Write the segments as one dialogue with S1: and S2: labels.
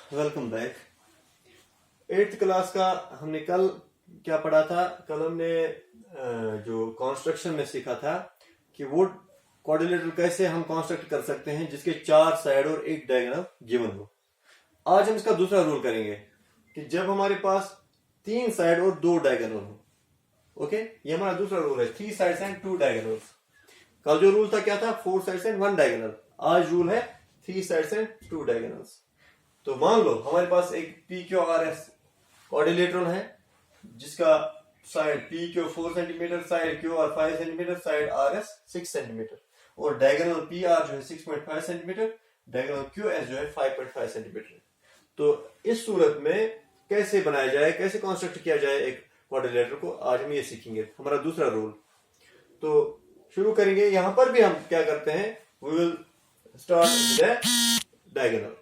S1: Welcome back. 8th class का हमने कल क्या पढ़ा था? कल हमने जो कंस्ट्रक्शन में सीखा था कि वो क्वाड्रिलेटरल कैसे हम कंस्ट्रक्ट कर सकते हैं जिसके 4 साइड और एक डायगोनल गिवन हो। आज हम इसका दूसरा रूल करेंगे कि जब हमारे पास 3 साइड और 2 डायगोनल हो। ओके, ये हमारा दूसरा रूल है, 3 साइड्स एंड 2 डायगोनल्स। कल जो रूल था क्या था? 4 साइड्स एंड 1 डायगोनल। आज रूल है 3 साइड्स एंड 2 डायगोनल्स। तो मान लो हमारे पास एक P Q R S quadrilateral है जिसका side P Q 4 centimetre, side Q R 5 centimetre, side R S 6 centimetre और डायगोनल पी आर जो है 6.5 सेंटीमीटर, डायगोनल क्यू एस जो है 5.5 सेंटीमीटर। तो इस सूरत में कैसे बनाया जाए, कैसे कंस्ट्रक्ट किया जाए एक क्वाड्रिलेटरल को, आज हम ये सीखेंगे। हमारा दूसरा रूल तो शुरू करेंगे। यहां पर भी हम क्या करते हैं, we will start with diagonal.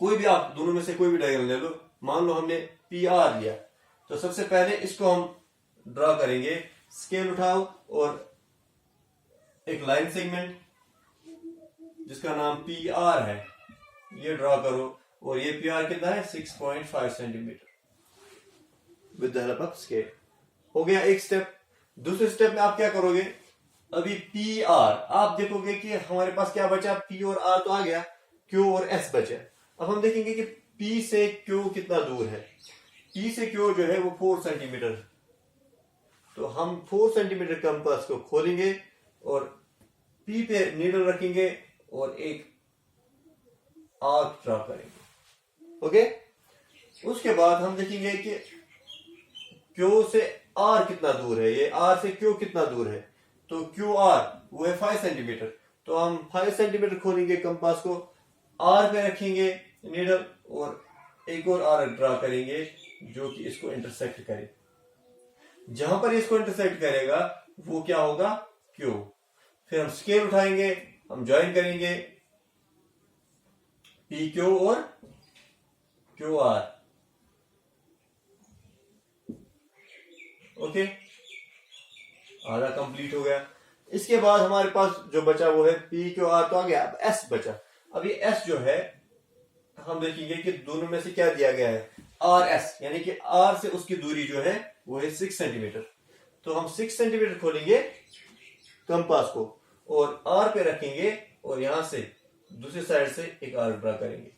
S1: कोई भी आप दोनों में से कोई भी डायग्राम ले लो। मान लो हमने पी आर लिया, तो सबसे पहले इसको हम ड्रा करेंगे। स्केल उठाओ और एक लाइन सेगमेंट जिसका नाम पी आर है ये ड्रा करो, और ये पी आर कितना है? 6.5 centimetre with the help of scale. हो गया एक स्टेप। दूसरे स्टेप में आप क्या करोगे? अभी पी आर आप देखोगे कि हमारे पास क्या बचा, पी और आर तो आ गया, क्यू और एस बचा। अब हम देखेंगे कि P से Q कितना दूर है। P से Q जो है वो 4 सेंटीमीटर। तो हम 4 सेंटीमीटर कंपास को खोलेंगे और P पे नीडल रखेंगे और एक आर्क ड्रा करेंगे। ओके, उसके बाद हम देखेंगे कि Q से R कितना दूर है, ये R से Q कितना दूर है। तो QR वो है 5 सेंटीमीटर। तो हम 5 सेंटीमीटर खोलेंगे कंपास को, R पे रखेंगे नीडल और एक और आर्क ड्रा करेंगे जो कि इसको इंटरसेक्ट करे। जहां पर इसको इंटरसेक्ट करेगा वो क्या होगा? क्यू। फिर हम स्केल उठाएंगे, हम ज्वाइन करेंगे पी क्यू और क्यू आर। ओके, आधा कंप्लीट हो गया। इसके बाद हमारे पास जो बचा वो है पी क्यू आर तो आ गया, अब एस बचा। अब ये एस जो है हम देखेंगे कि दोनों में से क्या दिया गया है, आर एस, यानी कि आर से उसकी दूरी जो है वो है 6 सेंटीमीटर। तो हम 6 सेंटीमीटर खोलेंगे कंपास को और आर पे रखेंगे और यहां से दूसरी साइड से एक आर्क ड्रा करेंगे।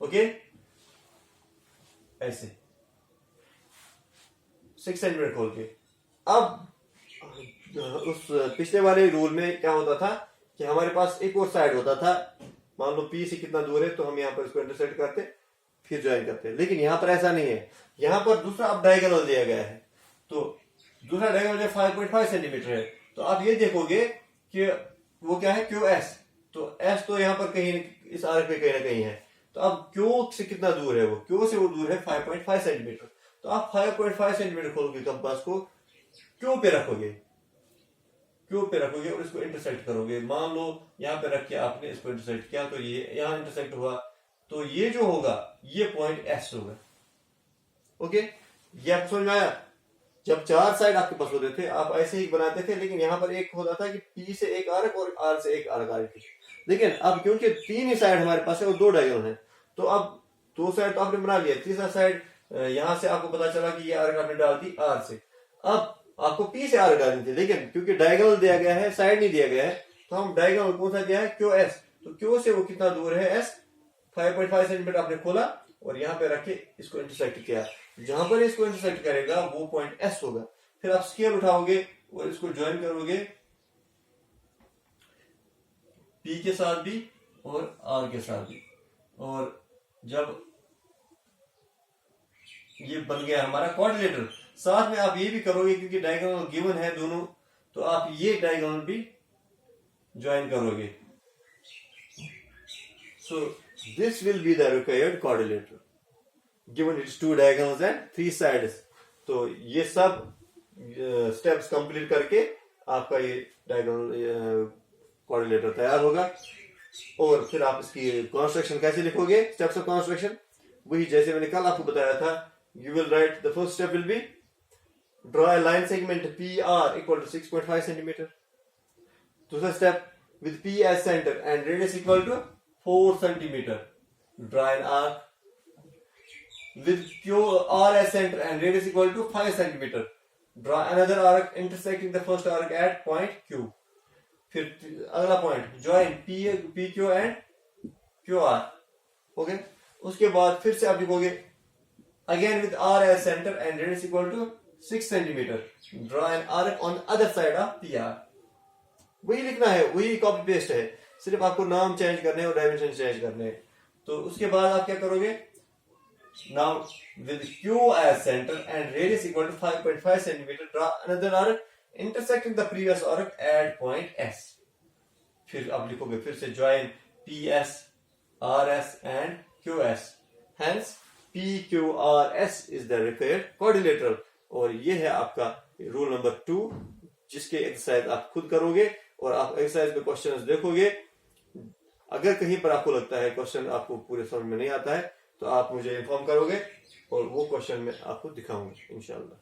S1: ओके, ऐसे 6 सेंटीमीटर खोल के। अब उस पिछले वाले रूल में क्या होता था कि हमारे पास एक और साइड होता था। मान लो पी से कितना दूर है तो हम यहाँ पर इसको इंटरसेक्ट करते फिर ज्वाइन करते हैं, लेकिन यहाँ पर ऐसा नहीं है। यहाँ पर दूसरा अब डायगोनल दिया गया है, तो दूसरा डायगोनल जो 5.5 सेंटीमीटर है। तो आप ये देखोगे कि वो क्या है, क्यू एस। तो एस तो यहाँ पर कहीं इस आर्क पे कहीं ना कहीं है। तो अब क्यू से कितना दूर है, वो क्यू से वो दूर है 5.5 सेंटीमीटर। तो आप 5.5 सेंटीमीटर खोलोगे कंपास को, क्यू पे रखोगे, क्यू पे रखोगे और इसको इंटरसेक्ट करोगे। मान लो यहाँ पे रख के आपने इसको इंटरसेक्ट किया तो ये यहाँ इंटरसेक्ट हुआ, तो ये जो होगा ये पॉइंट एस होगा। ओके, ये आपको समझ में आया? जब 4 साइड आपके पास होते थे आप ऐसे ही बनाते थे, लेकिन यहाँ पर एक होता था कि पी से एक आर्क और आर से एक आर्क आ रही थी। लेकिन अब क्योंकि 3 ही साइड हमारे पास है और 2 डायगोनल है, तो अब 2 साइड तो आपने बना लिया, तीसरा साइड यहां से आपको पता चला कि ये आर्क आपने डाल दी आर से। अब आपको पी से आर डालनी थी, लेकिन क्योंकि डायगोनल दिया गया है, साइड नहीं दिया गया है, तो हम डायगोनल कौन सा दिया है? Q S. तो क्यू से वो कितना दूर है? एस। 5.5 सेंटीमीटर आपने खोला और यहाँ पे रख के इसको इंटरसेक्ट किया। जहां पर इसको इंटरसेक्ट करेगा वो पॉइंट एस होगा। फिर आप स्केल उठाओगे और इसको ज्वाइन करोगे पी के साथ भी और आर के साथ भी, और जब ये बन गया हमारा क्वाड्रिलेटरल। साथ में आप ये भी करोगे क्योंकि डायगोनल गिवन है दोनों, तो आप ये डायगोनल भी ज्वाइन करोगे। So this will be the required quadrilateral given it's 2 diagonals and 3 sides. तो ये सब स्टेप्स कंप्लीट करके आपका ये डायगोनल क्वाड्रिलेटरल तैयार होगा। और फिर आप इसकी कंस्ट्रक्शन कैसे लिखोगे? स्टेप्स ऑफ कंस्ट्रक्शन वही जैसे मैंने कल आपको बताया था। You will write, the first step will be draw a line segment PR equal to 6.5 centimeter. दूसरा step with P as center and radius equal to 4 centimeter. draw an arc with QR as center and radius equal to 5 centimeter. Draw another arc intersecting the first arc at point Q. फिर अगला point join P Q and Q R. Okay, उसके बाद फिर से आप लिखोगे again with R as centre and radius equal to 6 centimetre. Draw an arc on other side of P R. वही लिखना है, वही कॉपी पेस्ट है, सिर्फ आपको नाम चेंज करने और डायमेंशन चेंज करने. तो उसके बाद आप क्या करोगे, now with Q as centre and radius equal to 5.5 centimetre draw another arc intersecting the previous arc at point S. फिर आप लिखोगे फिर से join P S R S and Q S. Hence P Q R S is the required quadrilateral. और ये है आपका rule number 2, जिसके एक्सरसाइज आप खुद करोगे और आप एक्सरसाइज में क्वेश्चंस देखोगे. अगर कहीं पर आपको लगता है क्वेश्चन आपको पूरे समझ में नहीं आता है तो आप मुझे इन्फॉर्म करोगे और वो क्वेश्चन में आपको दिखाऊंगा इंशाल्लाह.